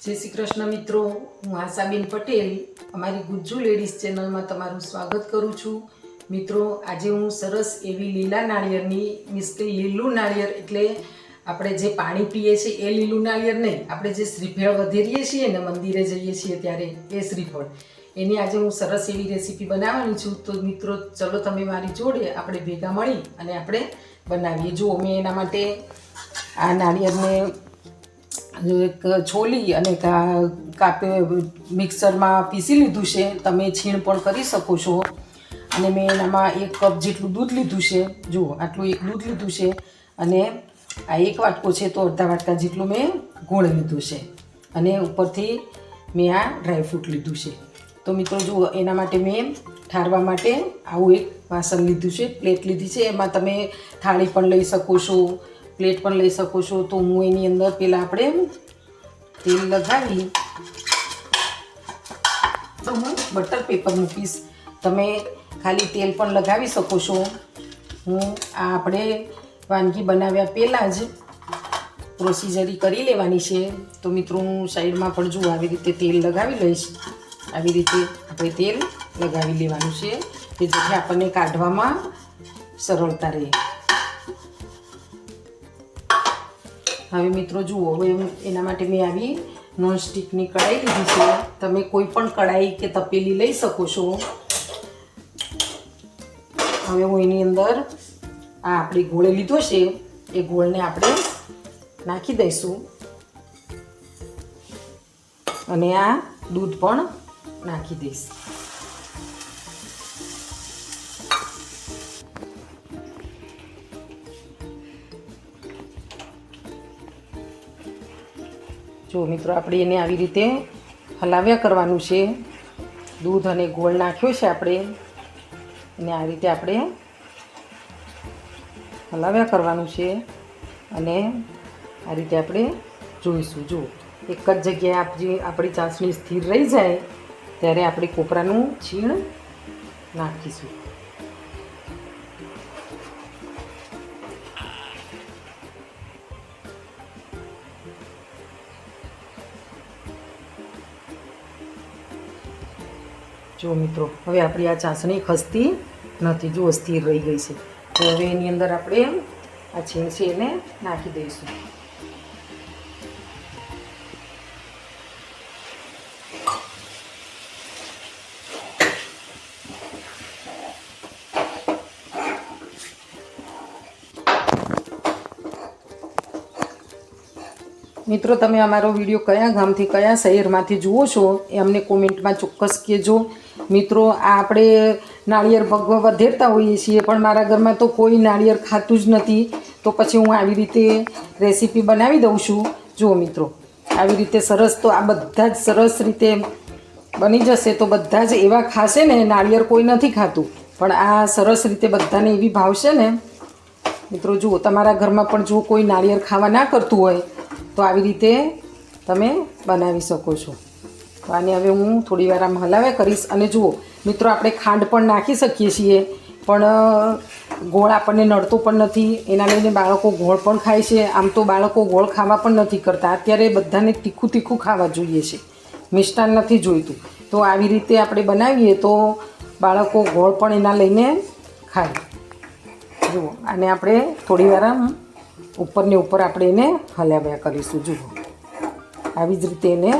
જય શ્રી કૃષ્ણ મિત્રો, હું આશાબેન પટેલ અમારી ગુજ્જુ લેડીઝ ચેનલમાં તમારું સ્વાગત કરું છું. મિત્રો, આજે હું સરસ એવી લીલા નાળિયેરની મીન્સ કે લીલું નાળિયેર એટલે આપણે જે પાણી પીએ છીએ એ લીલું નાળિયેર નહીં, આપણે જે શ્રીફળ વધેરીએ છીએ ને મંદિરે જઈએ છીએ ત્યારે એ શ્રીફળ, એની આજે હું સરસ એવી રેસીપી બનાવવાની છું. તો મિત્રો ચલો તમે મારી જોડે આપણે ભેગા મળી અને આપણે બનાવીએ. જો મેં એના માટે આ નાળિયેરને એક છોલી અને કાપે મિક્સરમાં પીસી લીધું છે. તમે છીણ પણ કરી શકો છો. અને મેં એનામાં 1 કપ જેટલું દૂધ લીધું છે. જુઓ, આટલું એક દૂધ લીધું છે અને આ 1 વાટકો છે તો અડધા વાટકા જેટલું મેં ગોળ લીધું છે અને ઉપરથી મેં આ ડ્રાયફ્રૂટ લીધું છે. તો મિત્રો જુઓ, એના માટે મેં ઠારવા માટે આવું એક વાસણ લીધું છે, પ્લેટ લીધી છે. એમાં તમે થાળી પણ લઈ શકો છો, પ્લેટ પણ લઈ શકો છો. તો હું એની અંદર પહેલાં આપણે તેલ લગાવી તો હું બટર પેપર મૂકીશ. તમે ખાલી તેલ પણ લગાવી શકો છો. હું આ આપણે વાનગી બનાવ્યા પહેલાં જ પ્રોસીજરી કરી લેવાની છે. તો મિત્રો હું સાઈડમાં પણ જુઓ આવી રીતે તેલ લગાવી લઈશ. આવી રીતે આપણે તેલ લગાવી લેવાનું છે કે જેથી આપણને કાઢવામાં સરળતા રહે. હવે મિત્રો જુઓ, હવે એના માટે મેં આવી નોનસ્ટિકની કઢાઈ લીધી છે. તમે કોઈ પણ કઢાઈ કે તપેલી લઈ શકો છો. હવે હું એની અંદર આ આપણે ગોળ લીધો છે એ ગોળને આપણે નાખી દઈશું અને આ દૂધ પણ નાખી દઈશ. જો મિત્રો, આપણે એને આવી રીતે હલાવ્યા કરવાનું છે. દૂધ અને ગોળ નાખ્યો છે આપણે એને આ રીતે આપણે હલાવ્યા કરવાનું છે અને આ રીતે આપણે જોઈશું. જો એક જ જગ્યાએ આપણી ચાસણી સ્થિર રહી જાય ત્યારે આપણે કોપરાનું છીણ નાખીશું. જો મિત્રો, હવે આપણી આ ચાસણી ખસતી નથી, જો સ્થિર રહી ગઈ છે. તો હવે એની અંદર આપણે આ છીણ છે એને નાખી દઈશું. મિત્રો, તમે અમારો વિડીયો કયા ગામથી કયા શહેરમાંથી જુઓ છો એ અમને કોમેન્ટમાં ચોક્કસ કહેજો. મિત્રો, આ આપણે નાળિયેર ભગવા વધેરતા હોઈએ છીએ પણ મારા ઘરમાં તો કોઈ નાળિયેર ખાતું જ નથી. તો પછી હું આવી રીતે રેસીપી બનાવી દઉં છું. જુઓ મિત્રો, આવી રીતે સરસ, તો આ બધા જ સરસ રીતે બની જશે. તો બધા જ એવા ખાશે ને, નાળિયેર કોઈ નથી ખાતું પણ આ સરસ રીતે બધાને એવી ભાવશે ને. મિત્રો જુઓ, તમારા ઘરમાં પણ જો કોઈ નાળિયેર ખાવા ના કરતું હોય તો આવી રીતે તમે બનાવી શકો છો. તો આને હવે હું થોડી વાર આમ હલાવ્યા કરીશ. અને જુઓ મિત્રો, આપણે ખાંડ પણ નાખી શકીએ છીએ પણ ગોળ આપણને નડતો પણ નથી. એના લઈને બાળકો ગોળ પણ ખાય છે. આમ તો બાળકો ગોળ ખાવા પણ નથી કરતા. અત્યારે બધાને તીખું તીખું ખાવા જોઈએ છે, મિષ્ટાન નથી જોઈતું. તો આવી રીતે આપણે બનાવીએ તો બાળકો ગોળ પણ એના લઈને ખાય. જુઓ, આને આપણે થોડી વાર આમ ઉપરને ઉપર આપણે એને હલાવ્યા કરીશું. જુઓ, આવી જ રીતે એને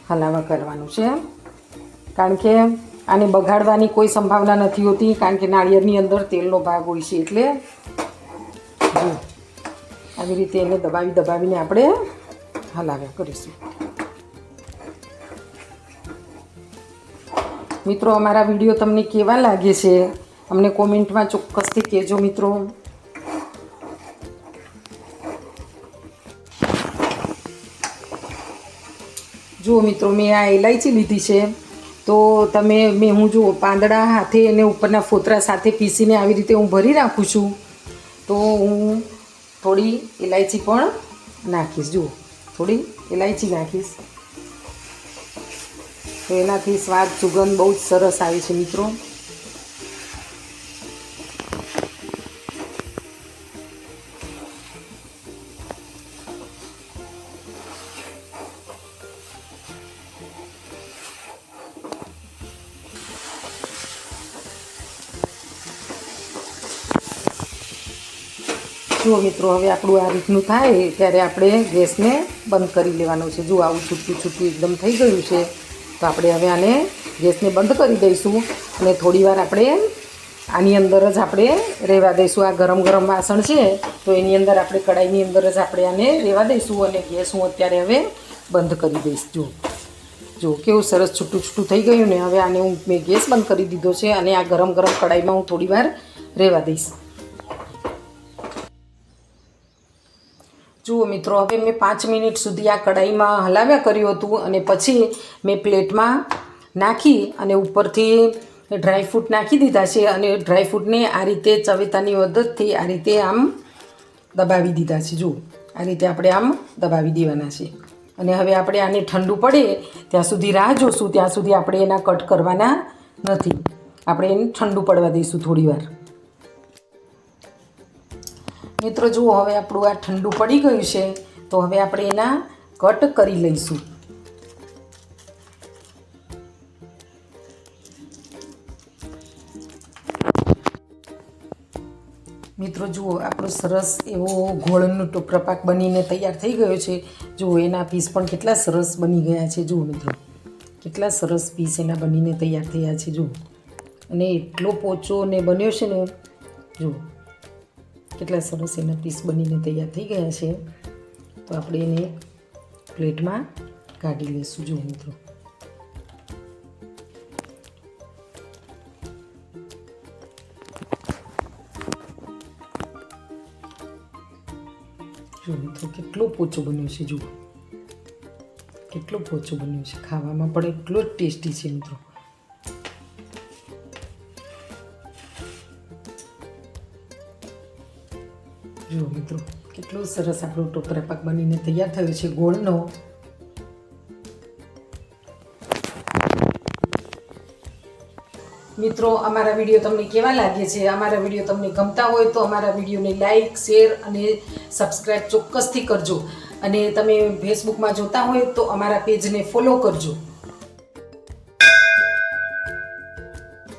હલાવા કરવાનું છે કારણ કે આને બગાડવાની કોઈ સંભાવના નથી હોતી કારણ કે નાળિયેરની અંદર તેલનો ભાગ હોય છે. એટલે જુઓ, આવી રીતે એને દબાવીને આપણે હલાવ્યા કરીશું. મિત્રો, અમારા વિડીયો તમને કેવા લાગે છે અમને કોમેન્ટમાં ચોક્કસથી કહેજો. મિત્રો, જુઓ મિત્રો, મેં આ ઇલાયચી લીધી છે. તો હું જુઓ પાંદડા હાથે અને ઉપરના ફોતરા સાથે પીસીને આવી રીતે હું ભરી રાખું છું. તો હું થોડી ઇલાયચી પણ નાખીશ. જુઓ, થોડી ઇલાયચી નાખીશ તો એનાથી સ્વાદ સુગંધ બહુ જ સરસ આવે છે. મિત્રો, જુઓ મિત્રો, હવે આપણું આ રીતનું થાય ત્યારે આપણે ગેસને બંધ કરી લેવાનો છે. જુઓ આવું છૂટું છૂટું એકદમ થઈ ગયું છે. તો આપણે હવે આને ગેસને બંધ કરી દઈશું અને થોડીવાર આપણે આની અંદર જ આપણે રહેવા દઈશું. આ ગરમ ગરમ વાસણ છે તો એની અંદર આપણે કડાઈની અંદર જ આપણે આને રહેવા દઈશું અને ગેસ હું અત્યારે હવે બંધ કરી દઈશ. જો કેવું સરસ છૂટું છૂટું થઈ ગયું ને. હવે આને મેં ગેસ બંધ કરી દીધો છે અને આ ગરમ ગરમ કડાઈમાં હું થોડીવાર રહેવા દઈશ. જુઓ મિત્રો, હવે મેં 5 મિનિટ સુધી આ કડાઈમાં હલાવ્યા કર્યું હતું અને પછી મેં પ્લેટમાં નાખી અને ઉપરથી ડ્રાયફ્રૂટ નાખી દીધા છે અને ડ્રાયફ્રૂટને આ રીતે ચવેતાની મદદથી આ રીતે આમ દબાવી દીધા છે. જુઓ, આ રીતે આપણે આમ દબાવી દેવાના છે અને હવે આપણે આને ઠંડુ પડે ત્યાં સુધી રાહ જોશું. ત્યાં સુધી આપણે એના કટ કરવાના નથી. આપણે એને ઠંડુ પડવા દઈશું થોડીવાર. મિત્રો જુઓ, હવે આપણું આ ઠંડુ પડી ગયું છે તો હવે આપણે એના કટ કરી લઈશું. મિત્રો જુઓ, આપણો સરસ એવો ગોળનો ટોપરાપાક બનીને તૈયાર થઈ ગયો છે. જુઓ, એના પીસ પણ કેટલા સરસ બની ગયા છે. જુઓ મિત્રો, કેટલા સરસ પીસ એના બનીને તૈયાર થયા છે. જુઓ, અને એટલો પોચો ને બન્યો છે ને. જુઓ કેટલા સરસ એના પીસ બનીને તૈયાર થઈ ગયા છે. તો આપણે એને પ્લેટમાં કાઢી લઈશું. જુઓ મિત્રો, કેટલો પોચો બન્યો છે. જુઓ કેટલો પોચો બન્યો છે. ખાવામાં પણ એટલો જ ટેસ્ટી છે મિત્રો. જુઓ મિત્રો, કેટલો સરસ આપણો ટોપરાપાક બનીને તૈયાર થયો છે ગોળનો. મિત્રો, અમારા વિડીયો તમને કેવા લાગે છે? અમારા વિડીયો તમને ગમતા હોય તો અમારા વિડીયોને લાઈક, શેર અને સબસ્ક્રાઈબ ચોક્કસથી કરજો. અને તમે ફેસબુકમાં જોતા હોય તો અમારા પેજને ફોલો કરજો.